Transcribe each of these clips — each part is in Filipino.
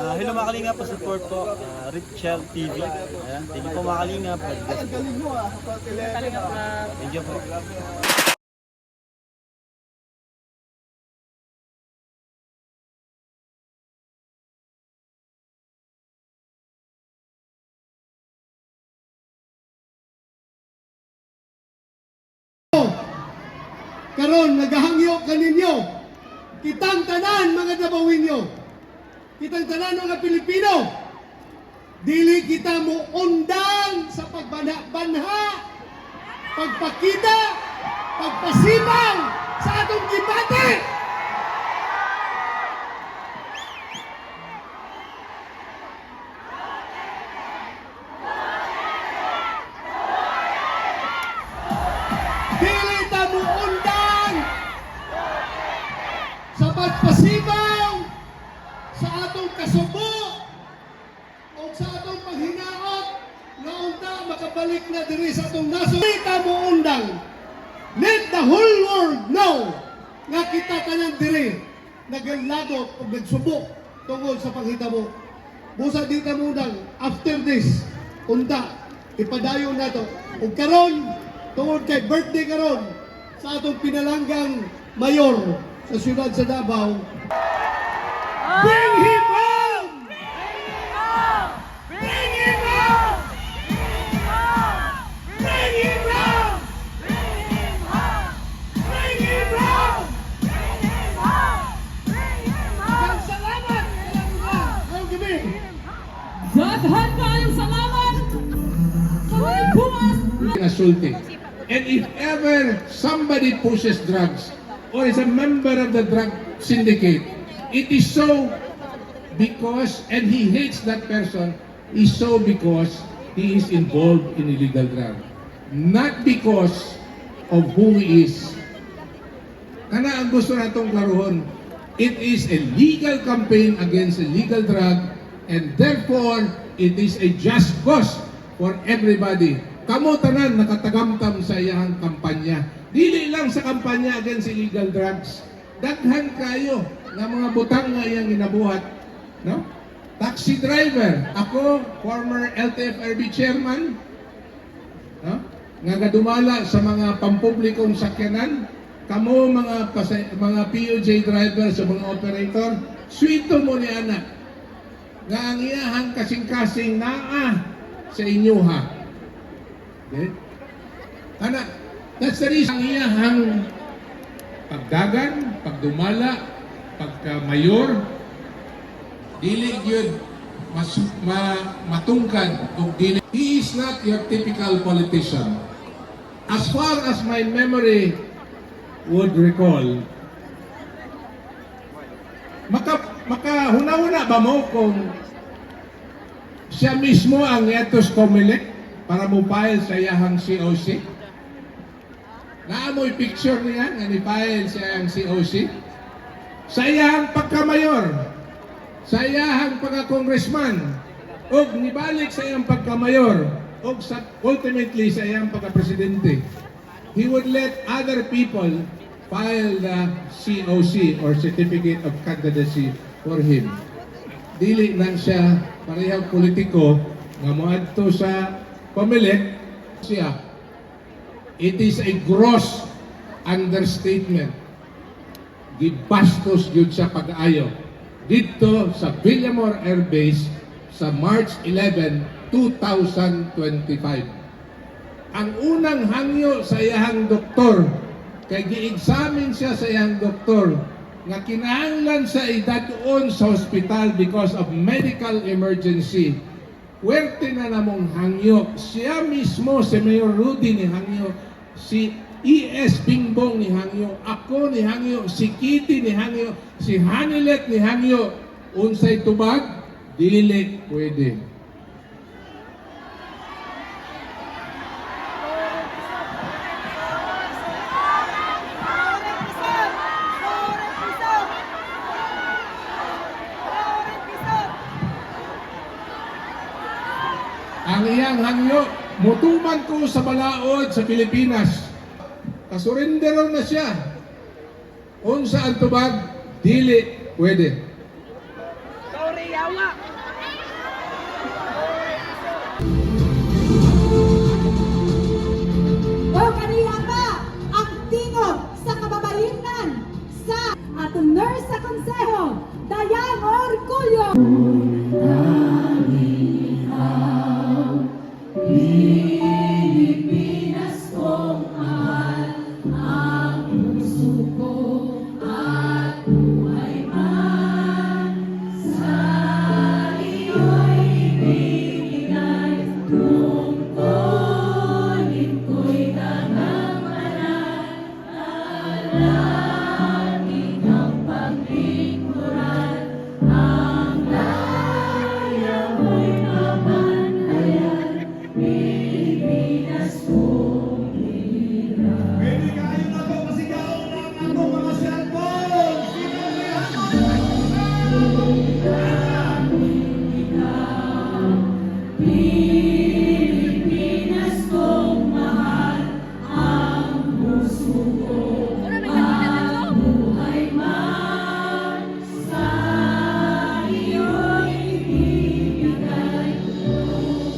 Hello mga kalingap, support po, Richel TV. Ayan, thank you po mga kalingap. Thank you po. Karon nagahangyo kaninyo, kitang tanan mga Dabawinyo, kitang tanan mga Pilipino, dili kita mo undang sa pagbanha, pagpakita, pagpasibaw sa atong gibate. Dili ta mo undang sa pagpasibaw sa atong kasubo o sa atong paghinaot na unta makabalik na diri sa atong nasod. Dili ta mo undang. Let the whole world know nga kita tanan diri naglagot o nagsubok tungod sa panghitabo. Busa di ta mo undang after this unta ipadayon nato. Ug karon tungod kay birthday karon sa atong pinalanggang mayor sa siyudad sa Davao. Bring him home! Bring him home! Bring him home! Bring him home! Salamat! Ngayong gabi! Daghan kayong salamat sa mga bumas. Assaulting. And if ever somebody pushes drugs or is a member of the drug syndicate, it is so because, and he hates that person, is so because he is involved in illegal drug. Not because of who he is. Kana ang gusto natong klaruhon. It is a legal campaign against illegal drug, and therefore, it is a just cause for everybody. Kamo tanan nakatagamtam sa iyang kampanya. Dili lang sa kampanya against illegal drugs. Daghan kayo nga mga butang nga iyang ginabuhat, no? Taxi driver, ako former LTFRB chairman, no? Nga gadumala sa mga pampublikong sakyanan, kamo mga POJ driver sa mga operator, swito mo ni anak. Nga ang iyahang kasing-kasing naa sa inyo ha. Okay? Kana, that's the reason ang iyahang pagdagan, pagdumala, pagka-mayor, dili yun matungkad o dili. He is not your typical politician. As far as my memory would recall, makahuna-huna ba mo kung siya mismo ang etos Comelec para mo file sa iyahang COC? Naamoy picture niya nga ni-file sa iyahang COC? Sa iyahang pagkamayor, sa iyahang pagka-congressman, o nibalik sa iyang pagkamayor, o ultimately sa iyang pagka-presidente, he would let other people file the COC or Certificate of Candidacy for him. Dili lang siya parehang politiko nga moadto sa Comelec siya. It is a gross understatement. Gibastos yun sa pag-ayo dito sa Villamor Air Base sa March 11, 2025. Ang unang hangyo sa iyahang doktor, kay gi-examine siya sa iyang doktor, nga kinahanglan sa idatuon sa hospital because of medical emergency. Werte na namong hangyo. Siya mismo, si Mayor Rudy ni hangyo, si E.S. Bingbong ni hangyo, ako ni hangyo, si Kitty ni hangyo, si Hanilet ni hangyo. Unsay tubag? Dili pwede. Ang iyang hangyo, mutuman ko sa balaod sa Pilipinas. Kasurrender na siya. Unsa ang tubag? Dili pwede. Sorry, yawa. O kaniya pa ang tingog sa kababalingan sa atong nurse sa konseho, Dayang Orgulyo. Pilipinas kong mahal, ang puso ko at buhay man sa iyo'y ibibigay. Tungkulin ko'y nangangalan, alangin ang paglingkuran, ang laya mo'y mabantayan, Pilipinas kong hirap. Pwede kayo na po pasigaw ng atong mga cellphone! Pilipinas kong mahal, ang puso ko at buhay man sa iyo'y ibibigay.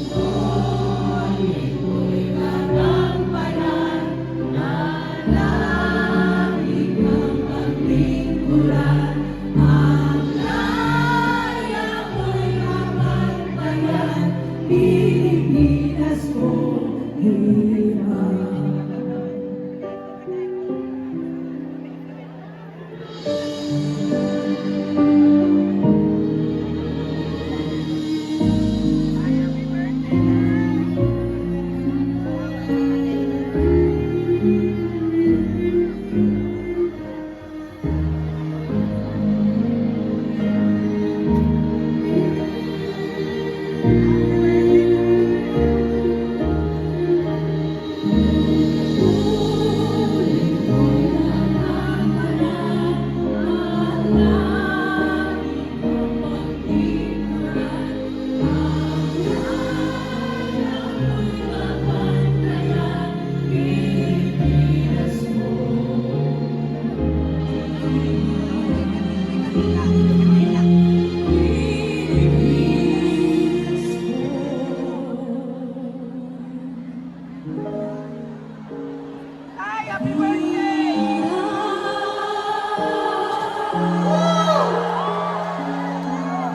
Tungkulin ko'y gagampanan, nalangin ang paglingkuran, ang laya mo'y mabantayan, Pilipinas kong hirap.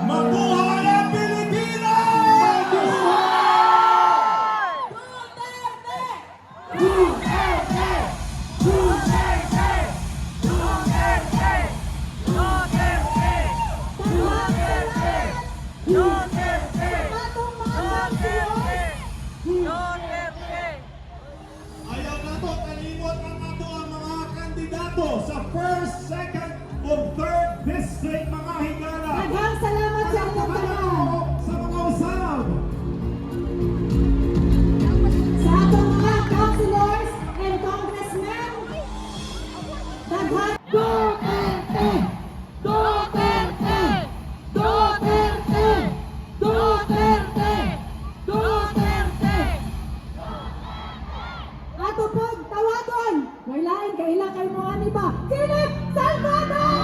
Mabuhay ang Pilipinas! Ayaw na to kalimot ang ato ang mga kandidato sa first, second, o third district mga higala. Daghang salamat sa atong tanan. Sa mga usab. Sa atong mga councilors and congressmen, daghang Duterte! Duterte! Duterte! Duterte! Duterte! Ato pong tawagon, walain kaila kay mo ani ba? Philip Salvador!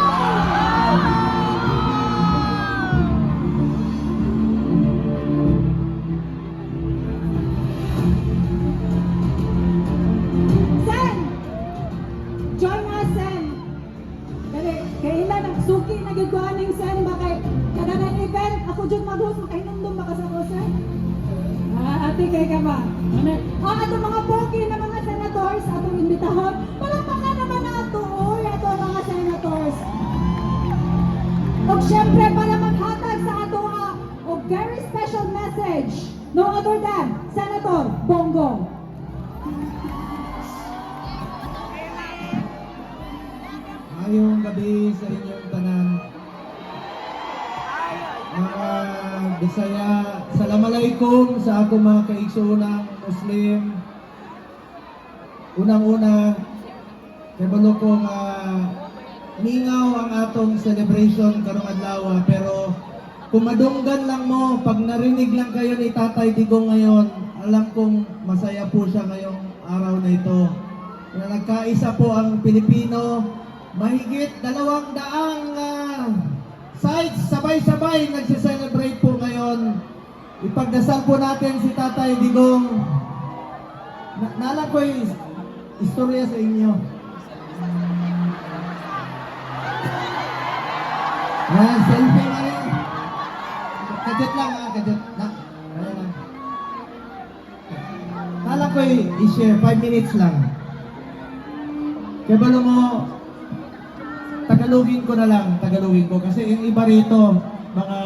Sen! Join us, Sen! Kaila nagsuki na gagawin Sen ba kay kada na event ako dyan mag-host makahinumdum ba ka sa ko, Sen? Ate kay ka ba? Ato mga pogi na mga senators atong imbitahon. Palakpakan naman na ato ato mga senators. Og syempre para maghatag sa ato a very special message, no other than Senator Bongo. Ngayong gabi sa inyong tanan. Mga Bisaya, Assalamualaikum sa ako mga kaigsoonang Muslim. Unang-una, kabalo ko nga ningaw ang atong celebration karong adlaw, pero kung madunggan lang mo, pag narinig lang kayo ni Tatay Digong ngayon, alam kong masaya po siya ngayong araw na ito. Na nagkaisa po ang Pilipino, mahigit 200 sides, sabay-sabay nagse-celebrate po ngayon. Ipagdasal po natin si Tatay Digong. Naalam ko yung istorya sa inyo. Selfie na rin. Kadit lang ha, kadit lang. Ayan lang. Naalam ko i-share, 5 minutes lang. Kaya balo mo, Tagalogin ko na lang, Tagalogin ko. Kasi yung iba rito, mga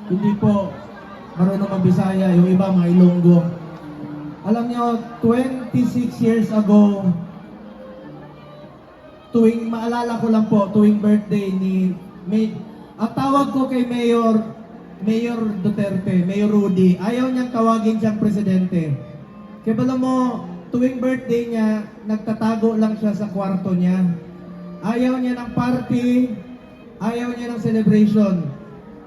hindi po marunong magbisaya, yung iba mga Ilonggo. Alam niyo, 26 years ago, tuwing, maalala ko lang po, tuwing birthday ni ang tawag ko kay Mayor Duterte, Mayor Rudy, ayaw niyang tawagin siyang presidente. Kaya bala mo, tuwing birthday niya, nagtatago lang siya sa kwarto niya. Ayaw niya ng party, ayaw niya ng celebration.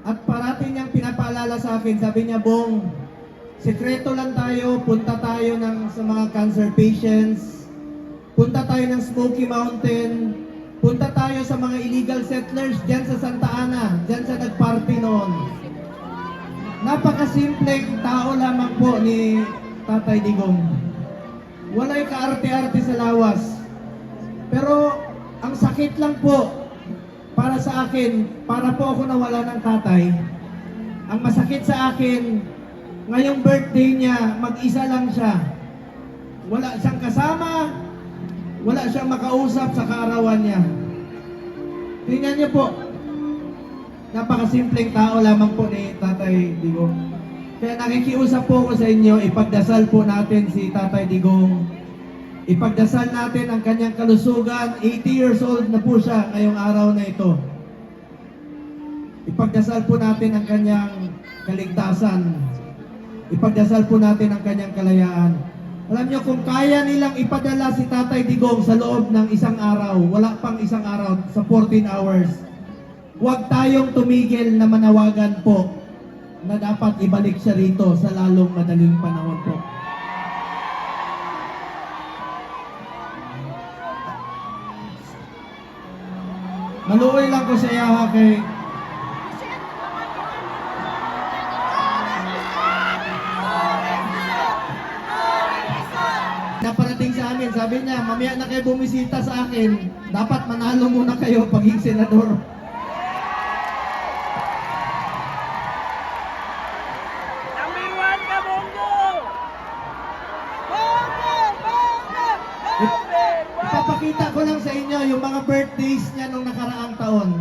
At parati niyang pinapaalala sa akin, sabi niya, Bong, sekreto lang tayo, punta tayo sa mga cancer patients, punta tayo ng Smoky Mountain, punta tayo sa mga illegal settlers dyan sa Santa Ana, dyan sa nagparty noon. Napakasimpleng tao lamang po ni Tatay Digong. Wala'y kaarte-arte sa lawas. Pero ang sakit lang po para sa akin, para po ako nawala ng tatay. Ang masakit sa akin, ngayong birthday niya, mag-isa lang siya. Wala siyang kasama, wala siyang makausap sa kaarawan niya. Tingnan niyo po, napakasimpleng tao lamang po ni Tatay Digong. Kaya nakikiusap po ako sa inyo, ipagdasal po natin si Tatay Digong. Ipagdasal natin ang kanyang kalusugan. 80 years old na po siya ngayong araw na ito. Ipagdasal po natin ang kanyang kaligtasan. Ipagdasal po natin ang kanyang kalayaan. Alam niyo, kung kaya nilang ipadala si Tatay Digong sa loob ng isang araw, wala pang isang araw, sa 14 hours, huwag tayong tumigil na manawagan po na dapat ibalik siya rito sa lalong madaling panahon po. Maluoy lang ko sa iya kay naparating sa amin, sabi niya, mamaya na kayo bumisita sa akin, dapat manalo muna kayo paging senador. Number 1 ka, Bongo! Ipapakita ko lang sa inyo yung mga birthdays niya nung nakaraang taon.